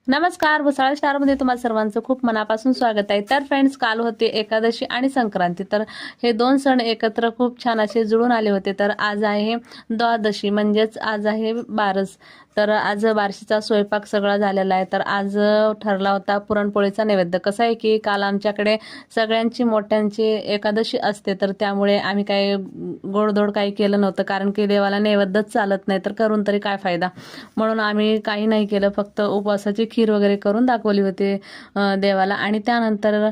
नमस्कार, भुसावळ स्टारमध्ये तुम्हाला सर्वांचं खूप मनापासून स्वागत आहे. तर फ्रेंड्स, काल होते एकादशी आणि संक्रांती. तर हे दोन सण एकत्र खूप छान असे जुळून आले होते. तर आज आहे द्वादशी, म्हणजेच आज आहे बारस. तर आज बारशीचा स्वयंपाक सगळा झालेला आहे. तर आज ठरला होता पुरणपोळीचा नैवेद्य. कसं आहे की काल आमच्याकडे सगळ्यांची मोठ्यांची एकादशी असते, तर त्यामुळे आम्ही काही गोडधोड काही केलं नव्हतं, कारण की देवाला नैवेद्यच चालत नाही, तर करून तरी काय फायदा. म्हणून आम्ही काही नाही केलं, फक्त उपवासाची खीर वगैरे करून दाखवली होती देवाला. आणि त्यानंतर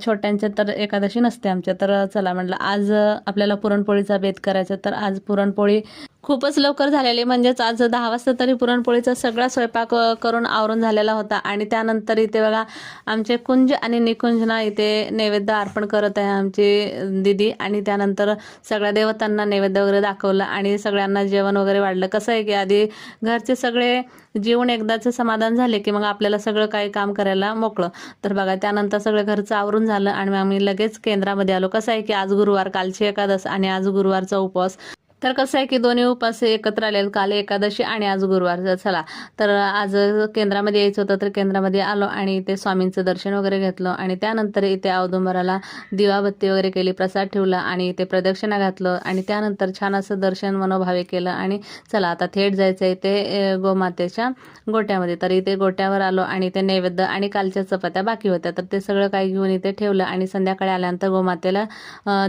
छोट्यांच्या तर एकादशी नसते आमच्या. तर चला म्हटलं आज आपल्याला पुरणपोळीचा बेत करायचा. तर आज पुरणपोळी खूपच लवकर झालेली, म्हणजेच आज 10 वाजता तरी पुरणपोळीचा सगळा स्वयंपाक करून आवरून झालेला होता. आणि त्यानंतर इथे बघा आमचे कुंज आणि निकुंजना इथे नैवेद्य अर्पण करत आहे आमची दिदी. आणि त्यानंतर सगळ्या देवतांना नैवेद्य वगैरे दाखवलं आणि सगळ्यांना जेवण वगैरे वाढलं. कसं आहे की आधी घरचे सगळे जेवून एकदाचं समाधान झाले की मग आपल्याला सगळं काही काम करायला मोकळं. तर बघा त्यानंतर सगळं घरचं आवरून झालं आणि आम्ही लगेच केंद्रामध्ये आलो. कसं आहे की आज गुरुवार, कालची एकादश आणि आज गुरुवारचा उपवास. तर कसं आहे की दोन्ही उपास एकत्र आले, काल एकादशी आणि आज गुरुवार. चला तर आज केंद्रामध्ये यायचं होतं, तर केंद्रामध्ये आलो आणि इथे स्वामींचं दर्शन वगैरे घेतलं. आणि त्यानंतर इथे औदुंबराला दिवाबत्ती वगैरे केली, प्रसाद ठेवला आणि इथे प्रदक्षिणा घातलं. आणि त्यानंतर छान असं दर्शन मनोभावे केलं. आणि चला आता थेट जायचं इथे गोमातेच्या गोट्यामध्ये. तर इथे गोट्यावर आलो आणि ते नैवेद्य आणि कालच्या चपात्या बाकी होत्या, तर ते सगळं काही घेऊन इथे ठेवलं. आणि संध्याकाळी आल्यानंतर गोमातेला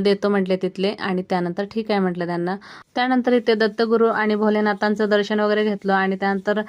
देतो म्हटले तिथले. आणि त्यानंतर ठीक आहे म्हटलं त्यांना. त्यानंतर इथे दत्तगुरू आणि भोलेनाथांचं दर्शन वगैरे घेतलं. आणि त्यानंतर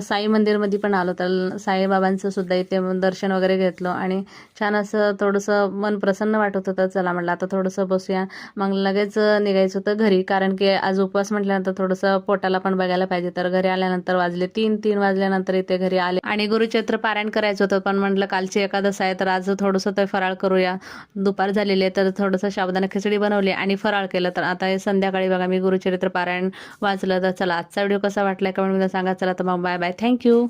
साई मंदिरमध्ये पण आलो, तर साईबाबांचं सुद्धा इथे दर्शन वगैरे घेतलं. आणि छान असं थोडंसं मन प्रसन्न वाटत होतं. चला म्हटलं आता थोडंसं बसूया, मग लगेच निघायचं होतं घरी, कारण की आज उपवास म्हटल्यानंतर थोडंसं पोटाला पण बघायला पाहिजे. तर घरी आल्यानंतर वाजले 3 वाजल्यानंतर इथे घरी आले आणि गुरुचरित्र पारायण करायचं होतं. पण म्हटलं कालची एकादश आहे, तर आज थोडंसं ते फराळ करूया. दुपार झालेली आहे, तर थोडंसं साबुदाणा खिचडी बनवली आणि फराळ केलं. तर आता हे संध्याकाळी बघा मी गुरुचरित्र पारायण वाचलं. तर चला आजचा व्हिडिओ कसा वाटला कमेंटमध्ये सांगा. चला तर मग बाय बाय, थँक्यू.